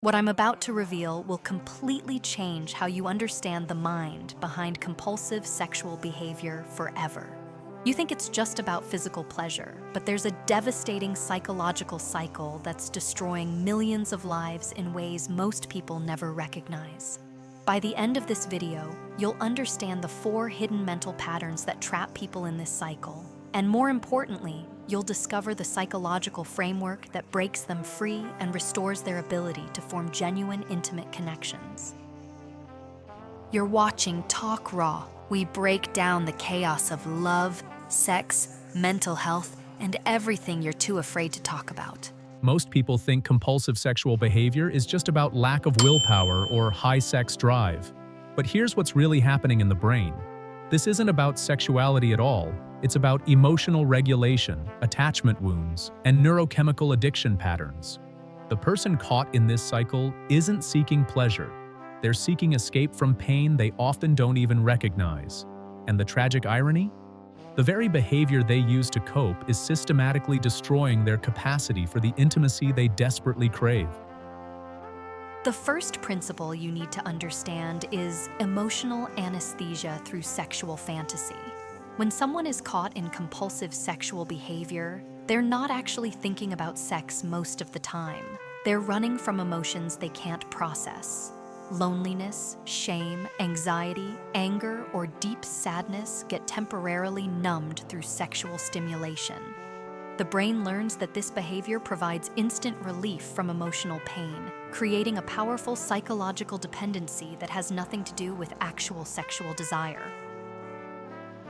What I'm about to reveal will completely change how you understand the mind behind compulsive sexual behavior forever. You think it's just about physical pleasure, but there's a devastating psychological cycle that's destroying millions of lives in ways most people never recognize. By the end of this video, you'll understand the 4 hidden mental patterns that trap people in this cycle. And more importantly, you'll discover the psychological framework that breaks them free and restores their ability to form genuine, intimate connections. You're watching Talk Raw. We break down the chaos of love, sex, mental health, and everything you're too afraid to talk about. Most people think compulsive sexual behavior is just about lack of willpower or high sex drive. But here's what's really happening in the brain. This isn't about sexuality at all. It's about emotional regulation, attachment wounds, and neurochemical addiction patterns. The person caught in this cycle isn't seeking pleasure. They're seeking escape from pain they often don't even recognize. And the tragic irony? The very behavior they use to cope is systematically destroying their capacity for the intimacy they desperately crave. The first principle you need to understand is emotional anesthesia through sexual fantasy. When someone is caught in compulsive sexual behavior, they're not actually thinking about sex most of the time. They're running from emotions they can't process. Loneliness, shame, anxiety, anger, or deep sadness get temporarily numbed through sexual stimulation. The brain learns that this behavior provides instant relief from emotional pain, creating a powerful psychological dependency that has nothing to do with actual sexual desire.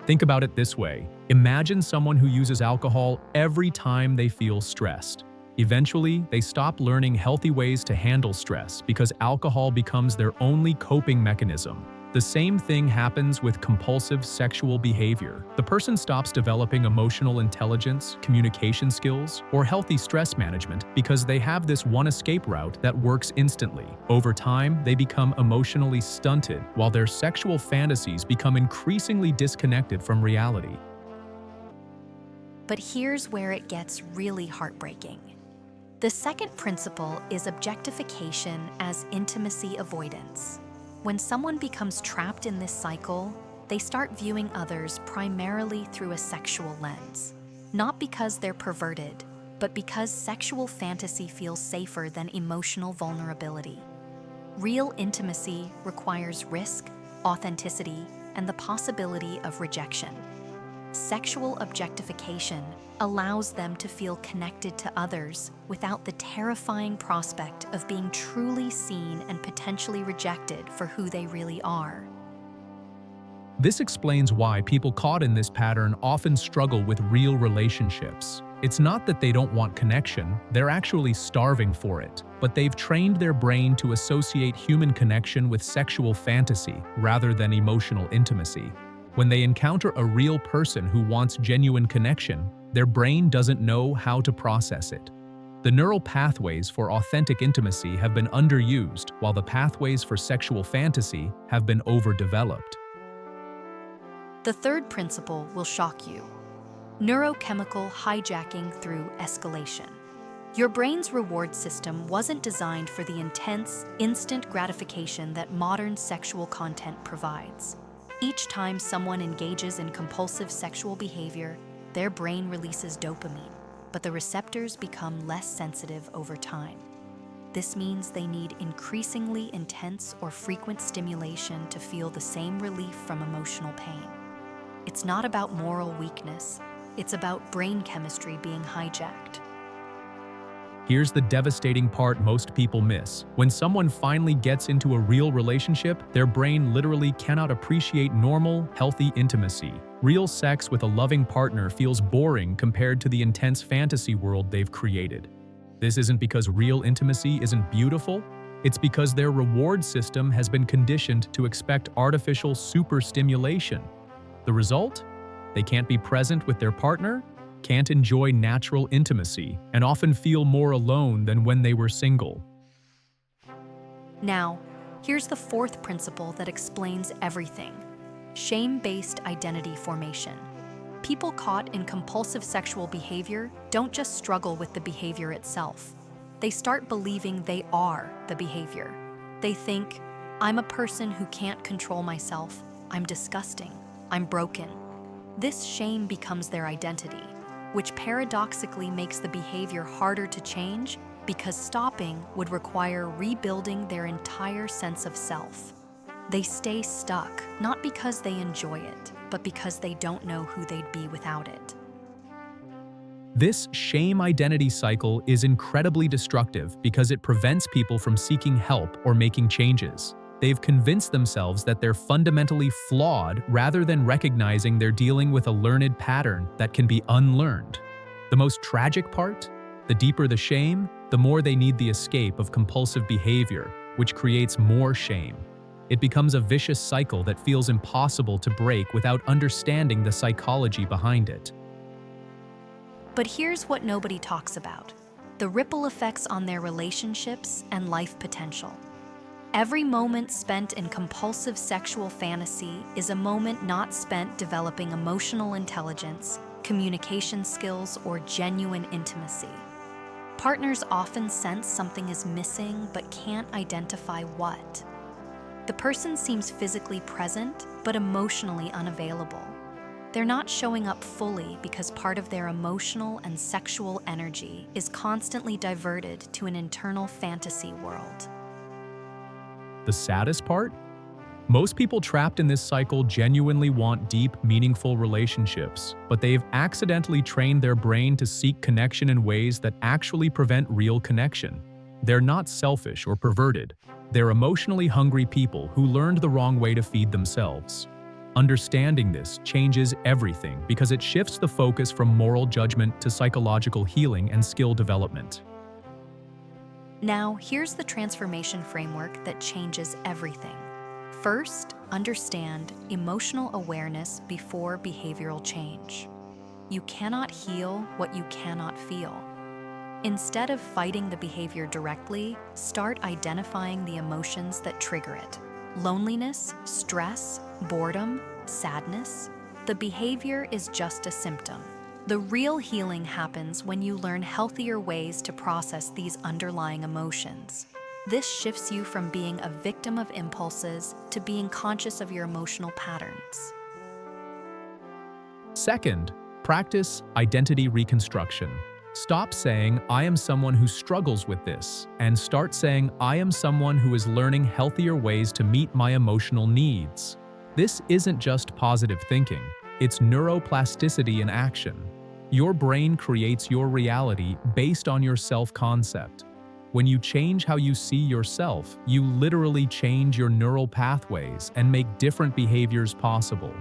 Think about it this way. Imagine someone who uses alcohol every time they feel stressed. Eventually, they stop learning healthy ways to handle stress because alcohol becomes their only coping mechanism. The same thing happens with compulsive sexual behavior. The person stops developing emotional intelligence, communication skills, or healthy stress management because they have this one escape route that works instantly. Over time, they become emotionally stunted, while their sexual fantasies become increasingly disconnected from reality. But here's where it gets really heartbreaking. The second principle is objectification as intimacy avoidance. When someone becomes trapped in this cycle, they start viewing others primarily through a sexual lens. Not because they're perverted, but because sexual fantasy feels safer than emotional vulnerability. Real intimacy requires risk, authenticity, and the possibility of rejection. Sexual objectification allows them to feel connected to others without the terrifying prospect of being truly seen and potentially rejected for who they really are. This explains why people caught in this pattern often struggle with real relationships. It's not that they don't want connection, they're actually starving for it, but they've trained their brain to associate human connection with sexual fantasy rather than emotional intimacy. When they encounter a real person who wants genuine connection, their brain doesn't know how to process it. The neural pathways for authentic intimacy have been underused, while the pathways for sexual fantasy have been overdeveloped. The third principle will shock you. Neurochemical hijacking through escalation. Your brain's reward system wasn't designed for the intense, instant gratification that modern sexual content provides. Each time someone engages in compulsive sexual behavior, their brain releases dopamine, but the receptors become less sensitive over time. This means they need increasingly intense or frequent stimulation to feel the same relief from emotional pain. It's not about moral weakness, it's about brain chemistry being hijacked. Here's the devastating part most people miss. When someone finally gets into a real relationship, their brain literally cannot appreciate normal, healthy intimacy. Real sex with a loving partner feels boring compared to the intense fantasy world they've created. This isn't because real intimacy isn't beautiful, it's because their reward system has been conditioned to expect artificial superstimulation. The result? They can't be present with their partner, can't enjoy natural intimacy, and often feel more alone than when they were single. Now, here's the fourth principle that explains everything: shame-based identity formation. People caught in compulsive sexual behavior don't just struggle with the behavior itself. They start believing they are the behavior. They think, I'm a person who can't control myself, I'm disgusting, I'm broken. This shame becomes their identity, which paradoxically makes the behavior harder to change because stopping would require rebuilding their entire sense of self. They stay stuck, not because they enjoy it, but because they don't know who they'd be without it. This shame identity cycle is incredibly destructive because it prevents people from seeking help or making changes. They've convinced themselves that they're fundamentally flawed rather than recognizing they're dealing with a learned pattern that can be unlearned. The most tragic part? The deeper the shame, the more they need the escape of compulsive behavior, which creates more shame. It becomes a vicious cycle that feels impossible to break without understanding the psychology behind it. But here's what nobody talks about: the ripple effects on their relationships and life potential. Every moment spent in compulsive sexual fantasy is a moment not spent developing emotional intelligence, communication skills, or genuine intimacy. Partners often sense something is missing but can't identify what. The person seems physically present but emotionally unavailable. They're not showing up fully because part of their emotional and sexual energy is constantly diverted to an internal fantasy world. The saddest part? Most people trapped in this cycle genuinely want deep, meaningful relationships, but they've accidentally trained their brain to seek connection in ways that actually prevent real connection. They're not selfish or perverted. They're emotionally hungry people who learned the wrong way to feed themselves. Understanding this changes everything because it shifts the focus from moral judgment to psychological healing and skill development. Now, here's the transformation framework that changes everything. First, understand emotional awareness before behavioral change. You cannot heal what you cannot feel. Instead of fighting the behavior directly, start identifying the emotions that trigger it. Loneliness, stress, boredom, sadness. The behavior is just a symptom. The real healing happens when you learn healthier ways to process these underlying emotions. This shifts you from being a victim of impulses to being conscious of your emotional patterns. Second, practice identity reconstruction. Stop saying, I am someone who struggles with this, and start saying, I am someone who is learning healthier ways to meet my emotional needs. This isn't just positive thinking, it's neuroplasticity in action. Your brain creates your reality based on your self-concept. When you change how you see yourself, you literally change your neural pathways and make different behaviors possible.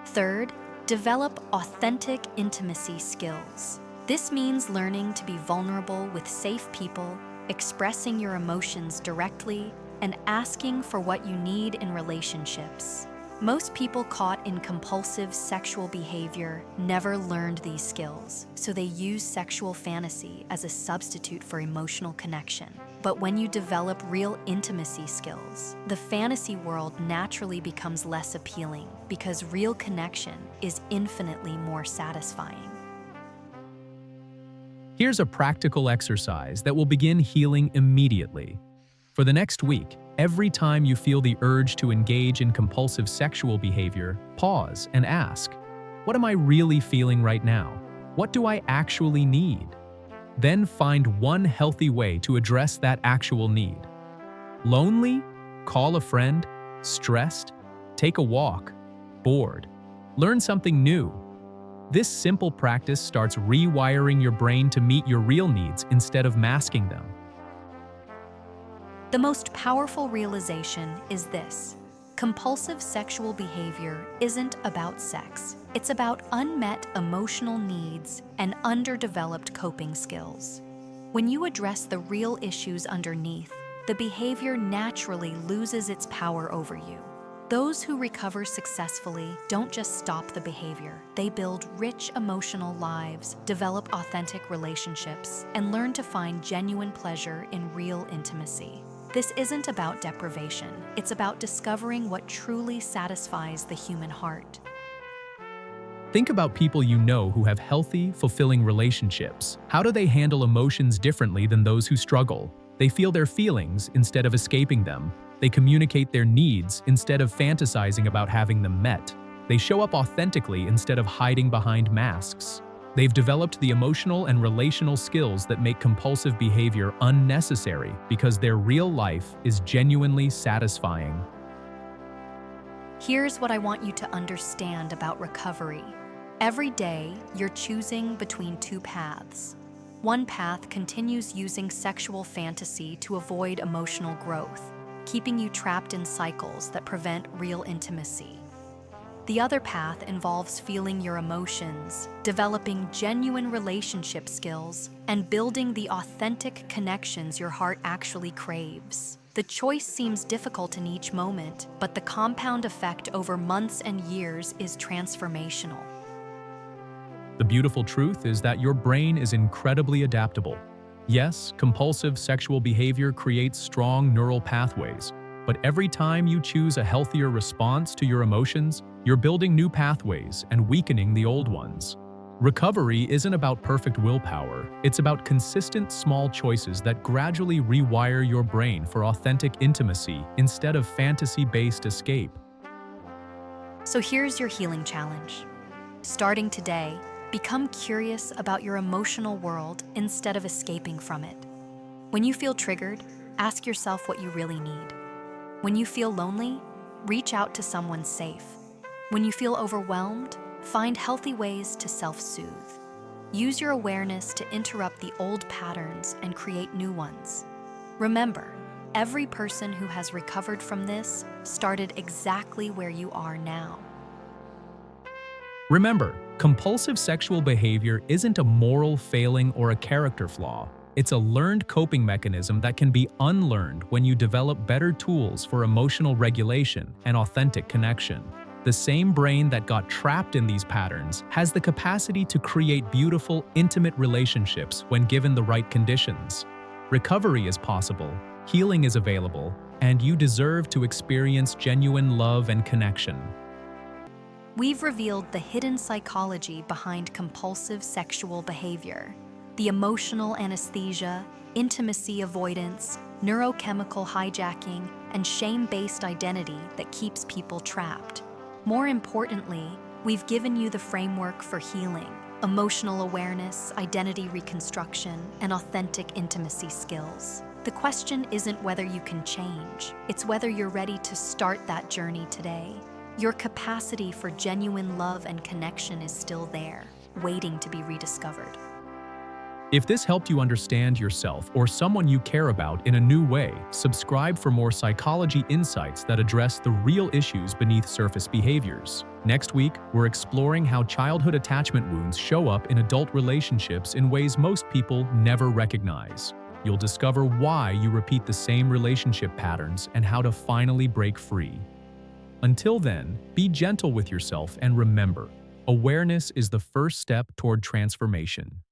Third, develop authentic intimacy skills. This means learning to be vulnerable with safe people, expressing your emotions directly, and asking for what you need in relationships. Most people caught in compulsive sexual behavior never learned these skills, so they use sexual fantasy as a substitute for emotional connection. But when you develop real intimacy skills, the fantasy world naturally becomes less appealing because real connection is infinitely more satisfying. Here's a practical exercise that will begin healing immediately. For the next week, every time you feel the urge to engage in compulsive sexual behavior, pause and ask, what am I really feeling right now? What do I actually need? Then find one healthy way to address that actual need. Lonely? Call a friend. Stressed? Take a walk. Bored? Learn something new. This simple practice starts rewiring your brain to meet your real needs instead of masking them. The most powerful realization is this: compulsive sexual behavior isn't about sex. It's about unmet emotional needs and underdeveloped coping skills. When you address the real issues underneath, the behavior naturally loses its power over you. Those who recover successfully don't just stop the behavior. They build rich emotional lives, develop authentic relationships, and learn to find genuine pleasure in real intimacy. This isn't about deprivation. It's about discovering what truly satisfies the human heart. Think about people you know who have healthy, fulfilling relationships. How do they handle emotions differently than those who struggle? They feel their feelings instead of escaping them. They communicate their needs instead of fantasizing about having them met. They show up authentically instead of hiding behind masks. They've developed the emotional and relational skills that make compulsive behavior unnecessary because their real life is genuinely satisfying. Here's what I want you to understand about recovery. Every day, you're choosing between two paths. One path continues using sexual fantasy to avoid emotional growth, keeping you trapped in cycles that prevent real intimacy. The other path involves feeling your emotions, developing genuine relationship skills, and building the authentic connections your heart actually craves. The choice seems difficult in each moment, but the compound effect over months and years is transformational. The beautiful truth is that your brain is incredibly adaptable. Yes, compulsive sexual behavior creates strong neural pathways, but every time you choose a healthier response to your emotions, you're building new pathways and weakening the old ones. Recovery isn't about perfect willpower, it's about consistent small choices that gradually rewire your brain for authentic intimacy instead of fantasy-based escape. So here's your healing challenge. Starting today, become curious about your emotional world instead of escaping from it. When you feel triggered, ask yourself what you really need. When you feel lonely, reach out to someone safe. When you feel overwhelmed, find healthy ways to self-soothe. Use your awareness to interrupt the old patterns and create new ones. Remember, every person who has recovered from this started exactly where you are now. Remember, compulsive sexual behavior isn't a moral failing or a character flaw. It's a learned coping mechanism that can be unlearned when you develop better tools for emotional regulation and authentic connection. The same brain that got trapped in these patterns has the capacity to create beautiful, intimate relationships when given the right conditions. Recovery is possible, healing is available, and you deserve to experience genuine love and connection. We've revealed the hidden psychology behind compulsive sexual behavior, the emotional anesthesia, intimacy avoidance, neurochemical hijacking, and shame-based identity that keeps people trapped. More importantly, we've given you the framework for healing, emotional awareness, identity reconstruction, and authentic intimacy skills. The question isn't whether you can change, it's whether you're ready to start that journey today. Your capacity for genuine love and connection is still there, waiting to be rediscovered. If this helped you understand yourself or someone you care about in a new way, subscribe for more psychology insights that address the real issues beneath surface behaviors. Next week, we're exploring how childhood attachment wounds show up in adult relationships in ways most people never recognize. You'll discover why you repeat the same relationship patterns and how to finally break free. Until then, be gentle with yourself and remember, awareness is the first step toward transformation.